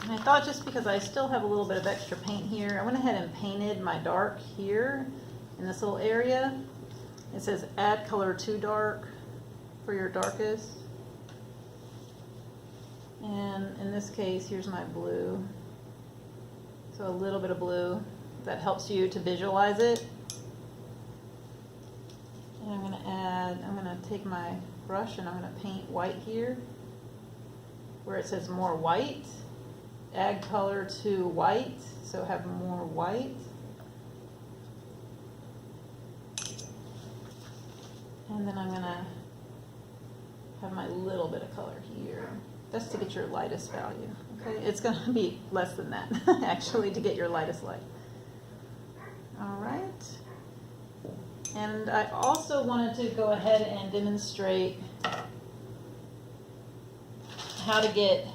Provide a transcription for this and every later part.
And I thought just because I still have a little bit of extra paint here, I went ahead and painted my dark here in this little area. It says add color to dark for your darkest. And in this case, here's my blue. So a little bit of blue. That helps you to visualize it. And I'm gonna take my brush and I'm gonna paint white here. Where it says more white. Add color to white, so have more white. And then I'm gonna have my little bit of color here. That's to get your lightest value, okay? It's gonna be less than that, actually, to get your lightest light. All right. And I also wanted to go ahead and demonstrate how to get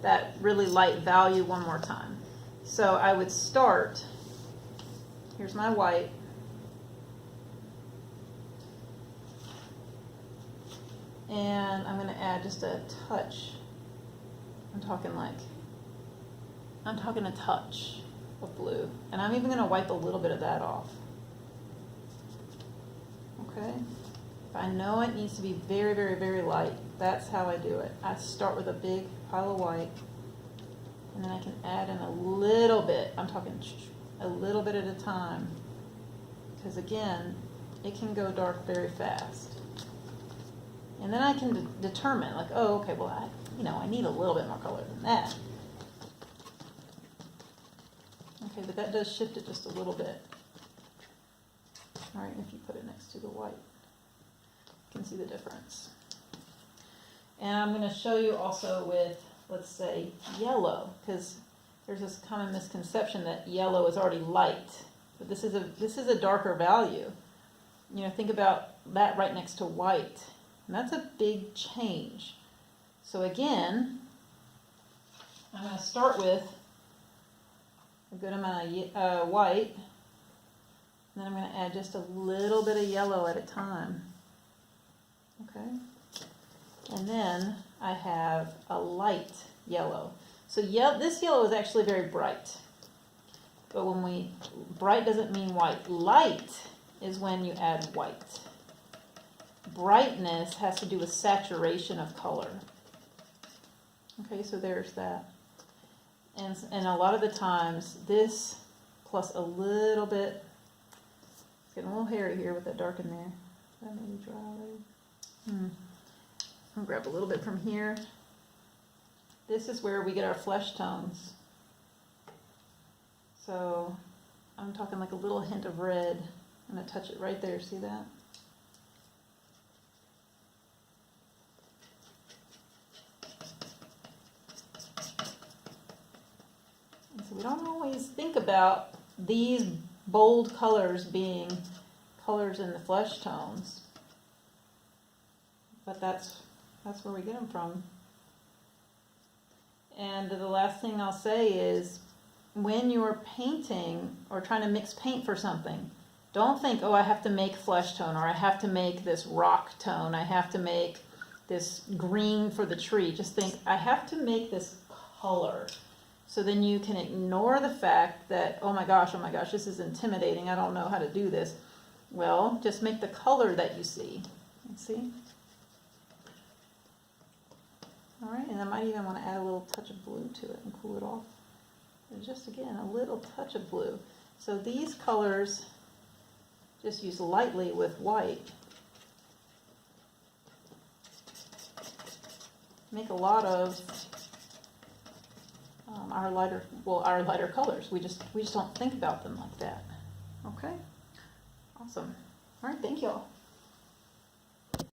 that really light value one more time. So I would start, here's my white. And I'm gonna add just a touch. I'm talking a touch of blue. And I'm even gonna wipe a little bit of that off. Okay? If I know it needs to be very, very, very light, that's how I do it. I start with a big pile of white, and then I can add in a little bit. I'm talking a little bit at a time. Because again, it can go dark very fast. And then I can determine, like, oh, okay, well, I need a little bit more color than that. Okay, but that does shift it just a little bit. All right, if you put it next to the white, you can see the difference. And I'm going to show you also with, let's say, yellow, because there's this common misconception that yellow is already light, but this is a darker value. You know, think about that right next to white. And that's a big change. So again, I'm going to start with a good amount of white. And then I'm going to add just a little bit of yellow at a time. Okay? And then I have a light yellow. So this yellow is actually very bright. But bright doesn't mean white. Light is when you add white. Brightness has to do with saturation of color. Okay, so there's that. And a lot of the times, this plus a little bit, it's getting a little hairy here with that dark in there. That may be dry already. I'm gonna grab a little bit from here. This is where we get our flesh tones. So I'm talking like a little hint of red. I'm gonna touch it right there, see that? So we don't always think about these bold colors being colors in the flesh tones, but that's where we get them from. And the last thing I'll say is, when you're painting or trying to mix paint for something, don't think, oh, I have to make flesh tone, or I have to make this rock tone, I have to make this green for the tree. Just think, I have to make this color. So then you can ignore the fact that, oh my gosh, this is intimidating. I don't know how to do this. Well, just make the color that you see. See? All right, and I might even want to add a little touch of blue to it and cool it off. And just again, a little touch of blue. So these colors, just use lightly with white. Make a lot of our lighter colors. We just don't think about them like that. Okay, awesome. All right, thank you all.